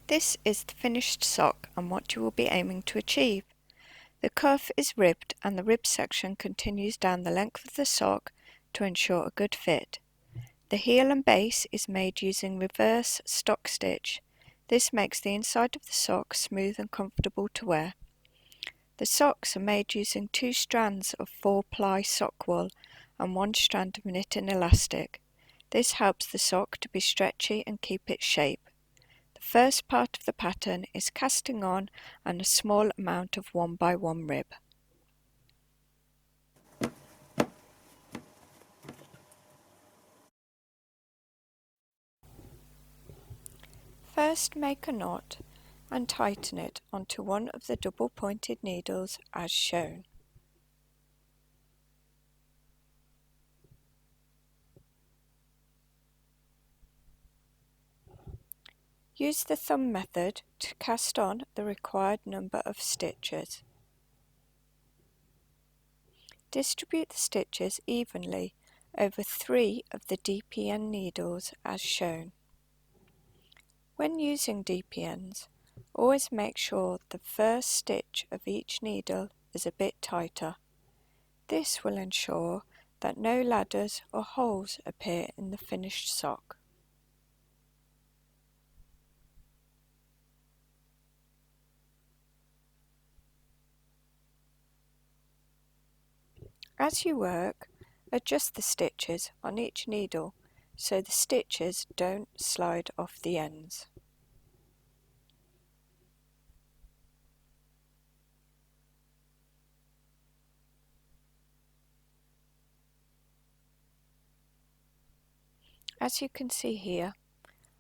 This is the finished sock and what you will be aiming to achieve. The cuff is ribbed and the rib section continues down the length of the sock to ensure a good fit. The heel and base is made using reverse stock stitch. This makes the inside of the sock smooth and comfortable to wear. The socks are made using 2 strands of 4-ply sock wool and 1 strand of knitting elastic. This helps the sock to be stretchy and keep its shape. The first part of the pattern is casting on and a small amount of 1x1 rib. First make a knot and tighten it onto one of the double pointed needles as shown. Use the thumb method to cast on the required number of stitches. Distribute the stitches evenly over 3 of the DPN needles as shown. When using DPNs, always make sure the first stitch of each needle is a bit tighter. This will ensure that no ladders or holes appear in the finished sock. As you work, adjust the stitches on each needle so the stitches don't slide off the ends. As you can see here,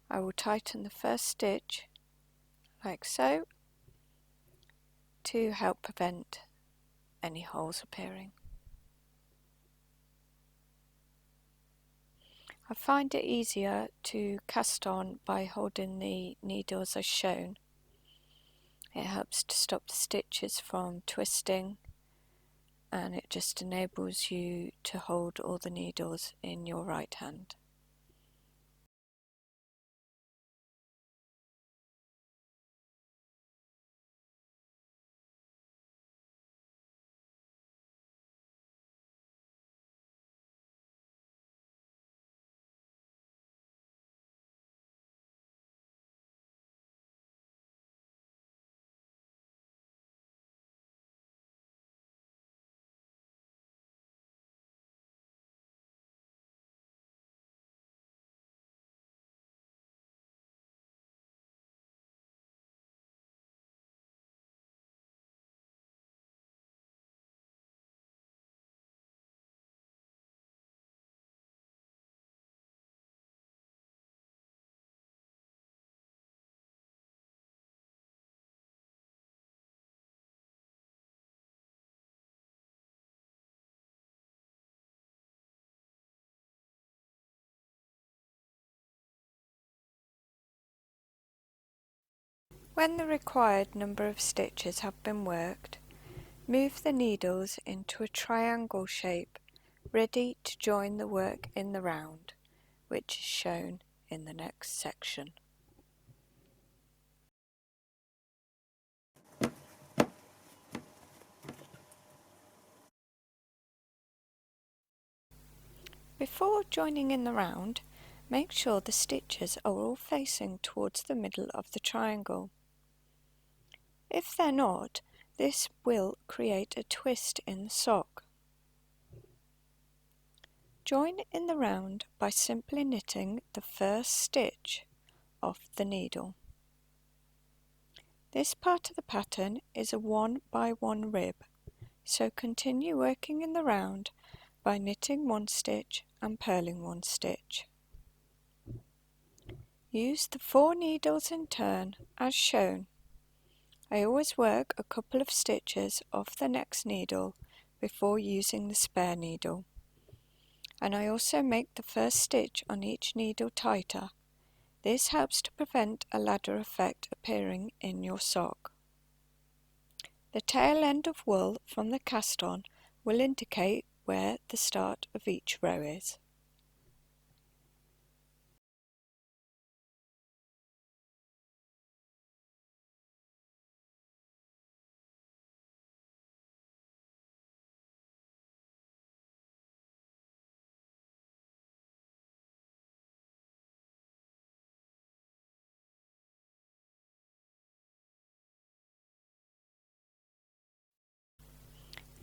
I will tighten the first stitch like so to help prevent any holes appearing. I find it easier to cast on by holding the needles as shown. It helps to stop the stitches from twisting and it just enables you to hold all the needles in your right hand. When the required number of stitches have been worked, move the needles into a triangle shape, ready to join the work in the round, which is shown in the next section. Before joining in the round, make sure the stitches are all facing towards the middle of the triangle. If they're not, this will create a twist in the sock. Join in the round by simply knitting the first stitch off the needle. This part of the pattern is a 1x1 rib, so continue working in the round by knitting 1 stitch and purling 1 stitch. Use the 4 needles in turn as shown. I always work a couple of stitches off the next needle before using the spare needle, and I also make the first stitch on each needle tighter. This helps to prevent a ladder effect appearing in your sock. The tail end of wool from the cast on will indicate where the start of each row is.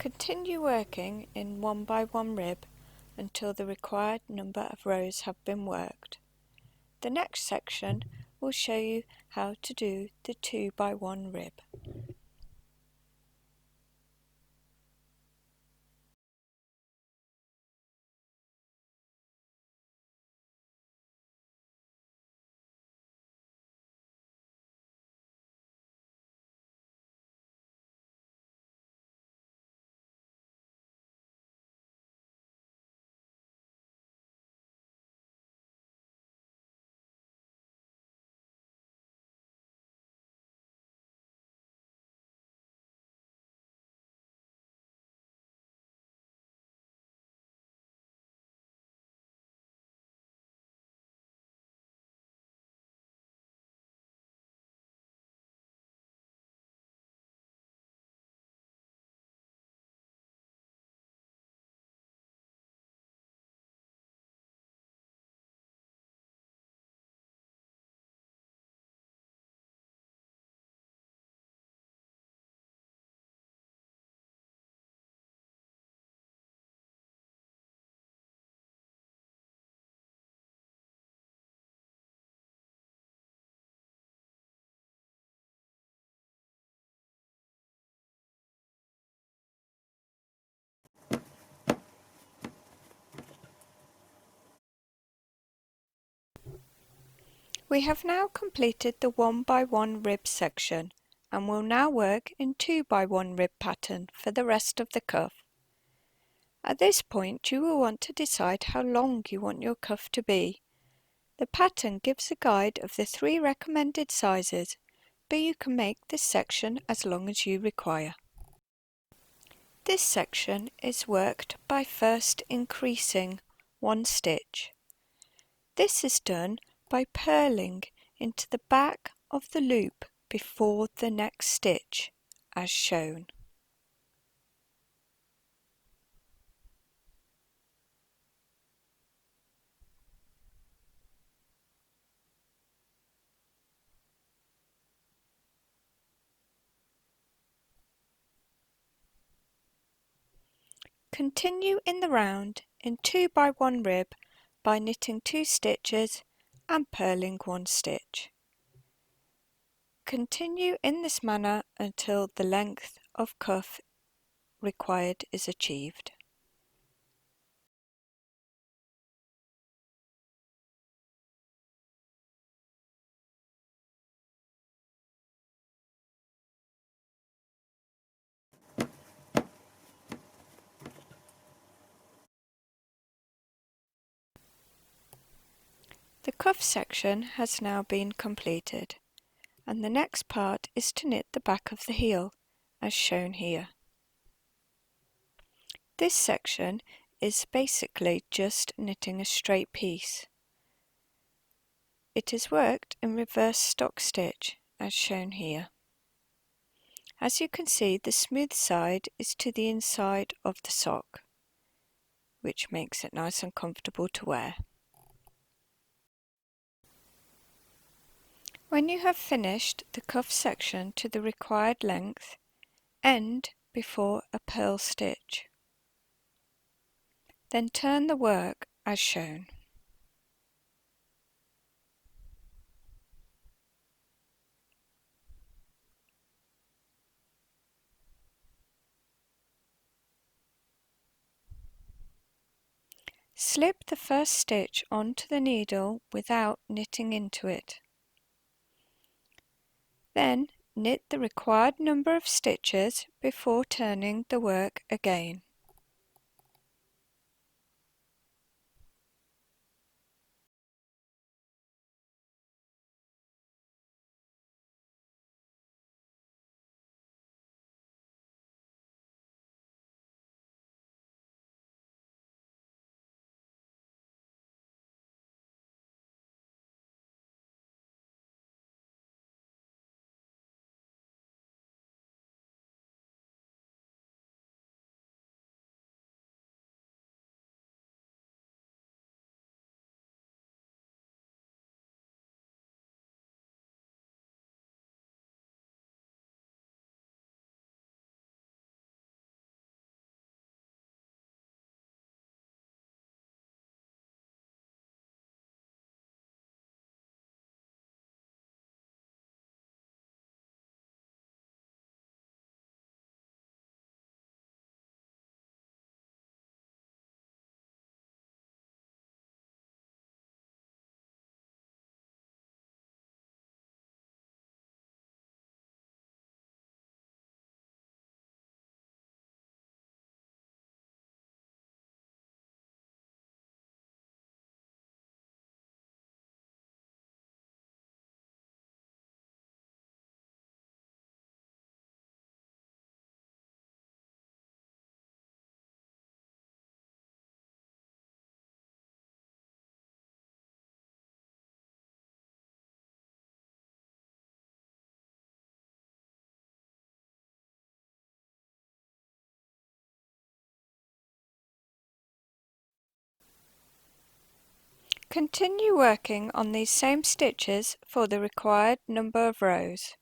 Continue working in 1 by 1 rib until the required number of rows have been worked. The next section will show you how to do the 2 by 1 rib. We have now completed the 1 by 1 rib section and will now work in 2 by 1 rib pattern for the rest of the cuff. At this point you will want to decide how long you want your cuff to be. The pattern gives a guide of the 3 recommended sizes, but you can make this section as long as you require. This section is worked by first increasing 1 stitch. This is done by purling into the back of the loop before the next stitch, as shown. Continue in the round in 2 by 1 rib by knitting 2 stitches and purling 1 stitch. Continue in this manner until the length of cuff required is achieved. The cuff section has now been completed, and the next part is to knit the back of the heel, as shown here. This section is basically just knitting a straight piece. It is worked in reverse stock stitch, as shown here. As you can see, the smooth side is to the inside of the sock, which makes it nice and comfortable to wear. When you have finished the cuff section to the required length, end before a purl stitch. Then turn the work as shown. Slip the first stitch onto the needle without knitting into it. Then knit the required number of stitches before turning the work again. Continue working on these same stitches for the required number of rows.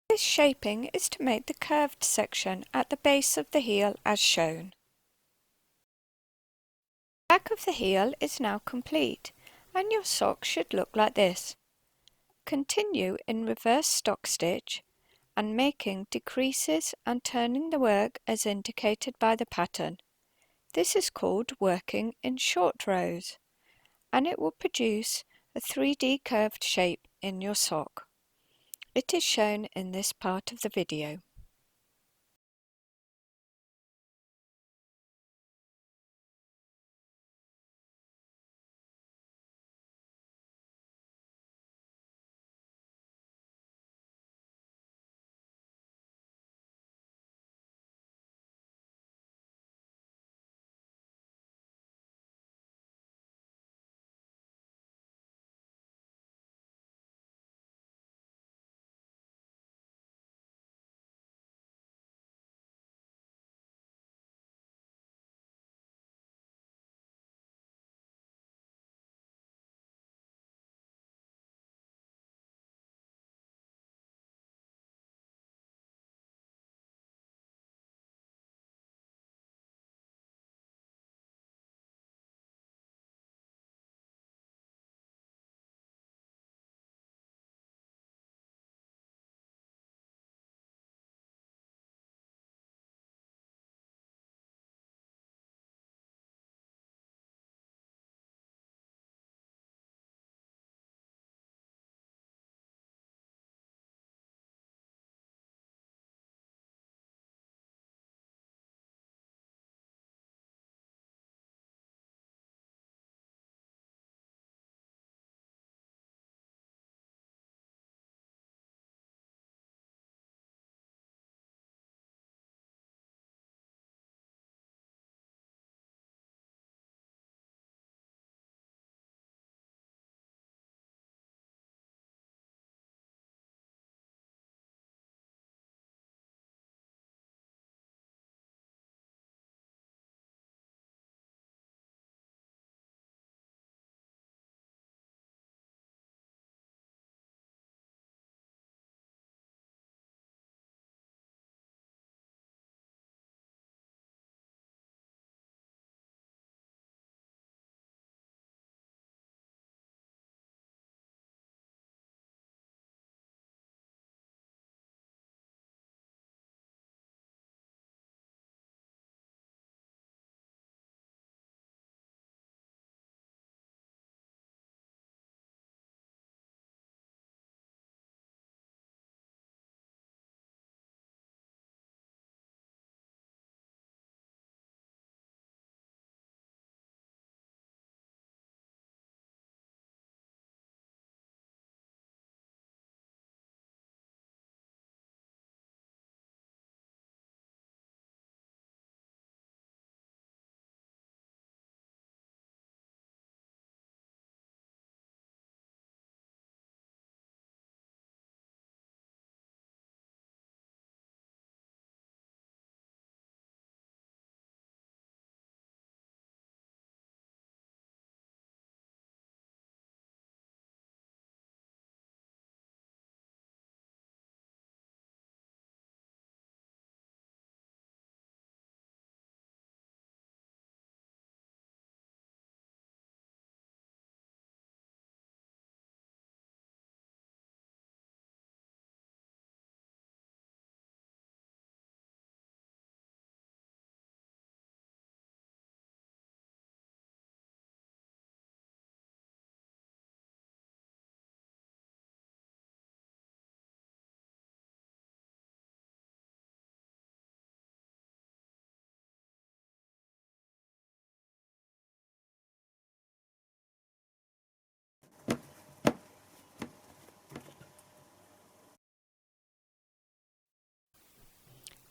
This shaping is to make the curved section at the base of the heel as shown. The back of the heel is now complete and your sock should look like this. Continue in reverse stock stitch and making decreases and turning the work as indicated by the pattern. This is called working in short rows and it will produce a 3D curved shape in your sock. It is shown in this part of the video.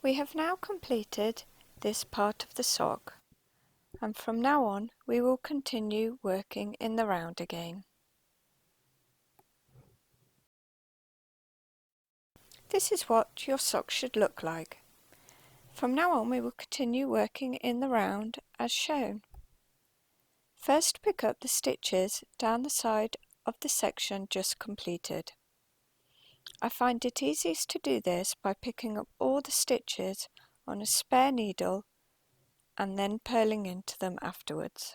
We have now completed this part of the sock, and from now on we will continue working in the round again. This is what your sock should look like. From now on we will continue working in the round as shown. First pick up the stitches down the side of the section just completed. I find it easiest to do this by picking up all the stitches on a spare needle and then purling into them afterwards.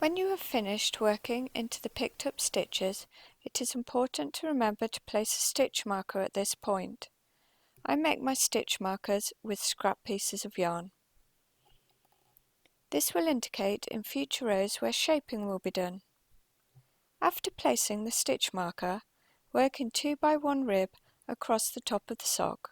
When you have finished working into the picked up stitches, it is important to remember to place a stitch marker at this point. I make my stitch markers with scrap pieces of yarn. This will indicate in future rows where shaping will be done. After placing the stitch marker, work in 2x1 rib across the top of the sock.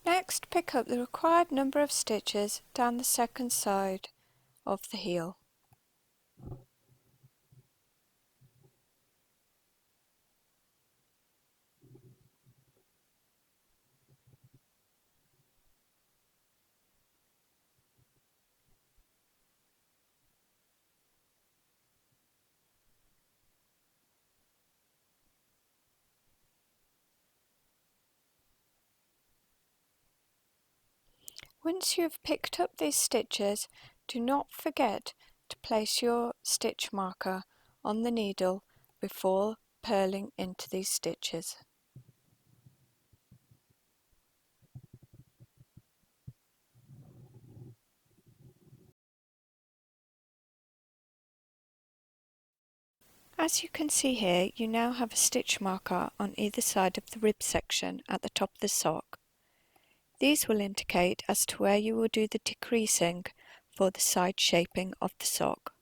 Next, pick up the required number of stitches down the second side of the heel. Once you have picked up these stitches, do not forget to place your stitch marker on the needle before purling into these stitches. As you can see here, you now have a stitch marker on either side of the rib section at the top of the sock. These will indicate as to where you will do the decreasing for the side shaping of the sock.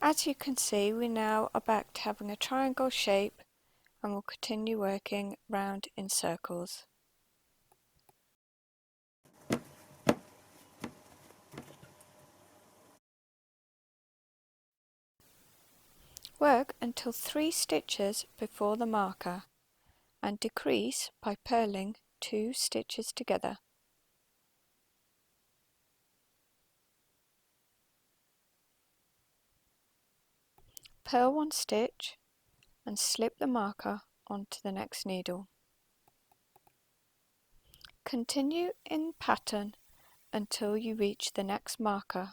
As you can see, we now are back to having a triangle shape and will continue working round in circles. Work until 3 stitches before the marker and decrease by purling 2 stitches together. Purl 1 stitch and slip the marker onto the next needle. Continue in pattern until you reach the next marker.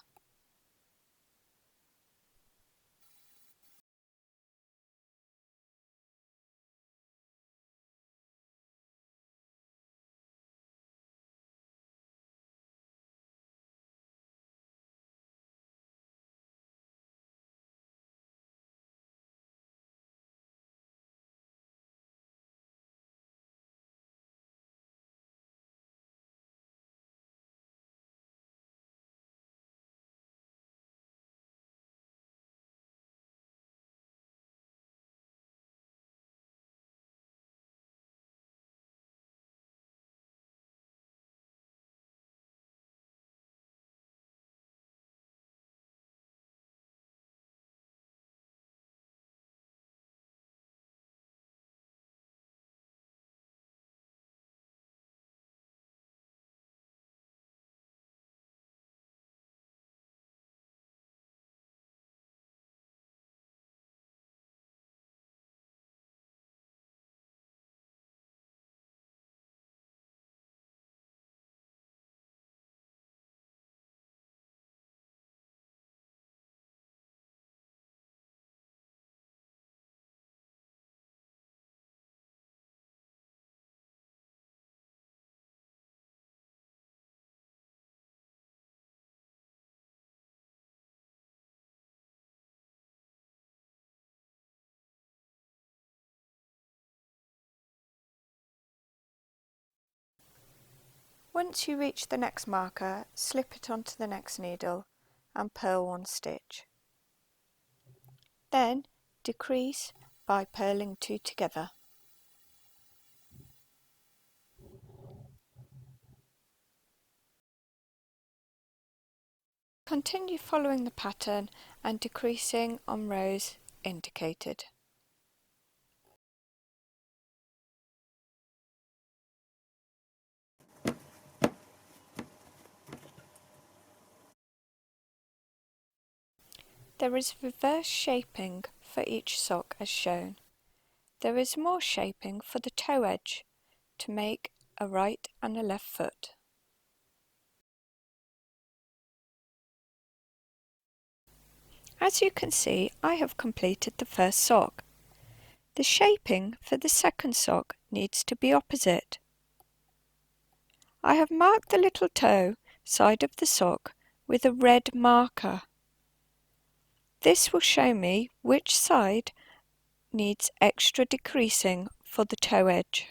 Once you reach the next marker, slip it onto the next needle and purl 1 stitch. Then decrease by purling 2 together. Continue following the pattern and decreasing on rows indicated. There is reverse shaping for each sock as shown. There is more shaping for the toe edge to make a right and a left foot. As you can see, I have completed the first sock. The shaping for the second sock needs to be opposite. I have marked the little toe side of the sock with a red marker. This will show me which side needs extra decreasing for the toe edge.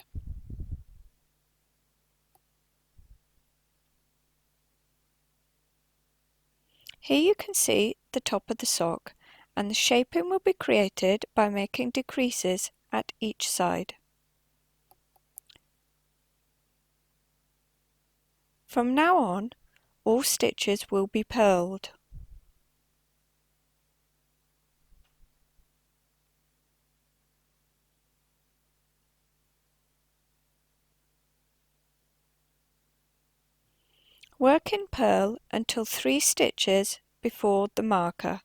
Here you can see the top of the sock, and the shaping will be created by making decreases at each side. From now on, all stitches will be purled. Work in purl until 3 stitches before the marker.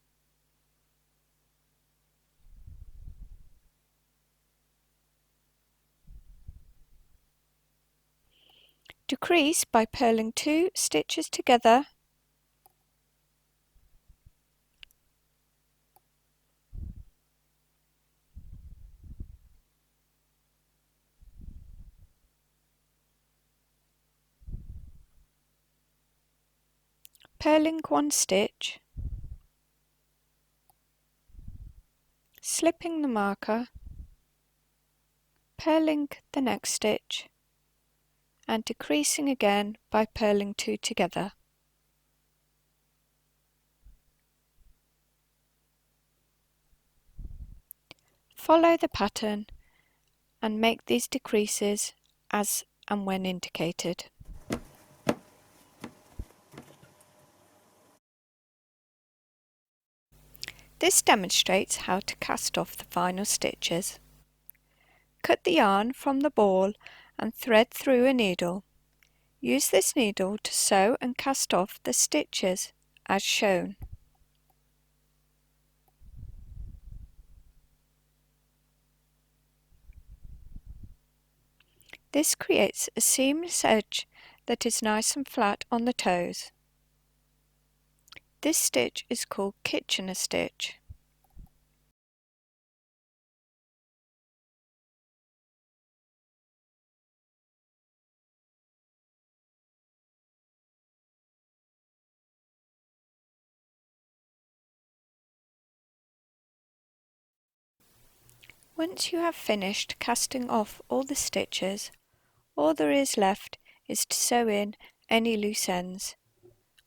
Decrease by purling 2 stitches together . Purling 1 stitch, slipping the marker, purling the next stitch, and decreasing again by purling 2 together. Follow the pattern and make these decreases as and when indicated. This demonstrates how to cast off the final stitches. Cut the yarn from the ball and thread through a needle. Use this needle to sew and cast off the stitches as shown. This creates a seamless edge that is nice and flat on the toes. This stitch is called Kitchener stitch. Once you have finished casting off all the stitches, all there is left is to sew in any loose ends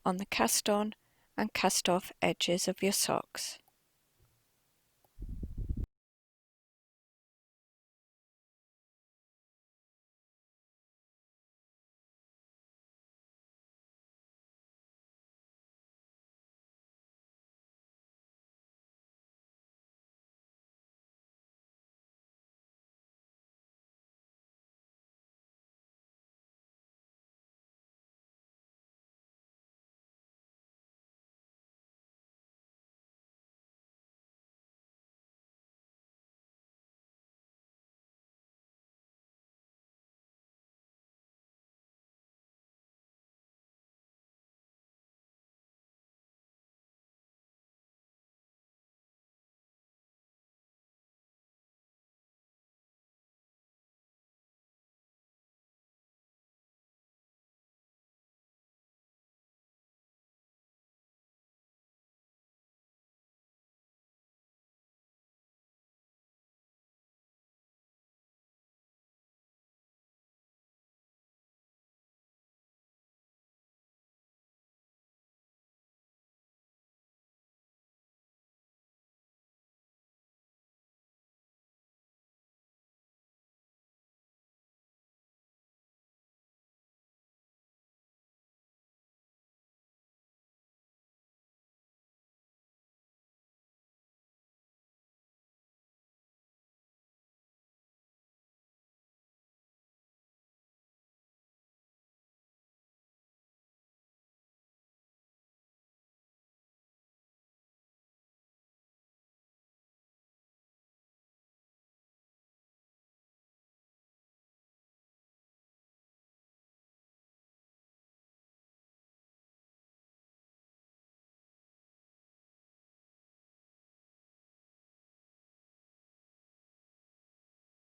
on the cast on and cast off edges of your socks.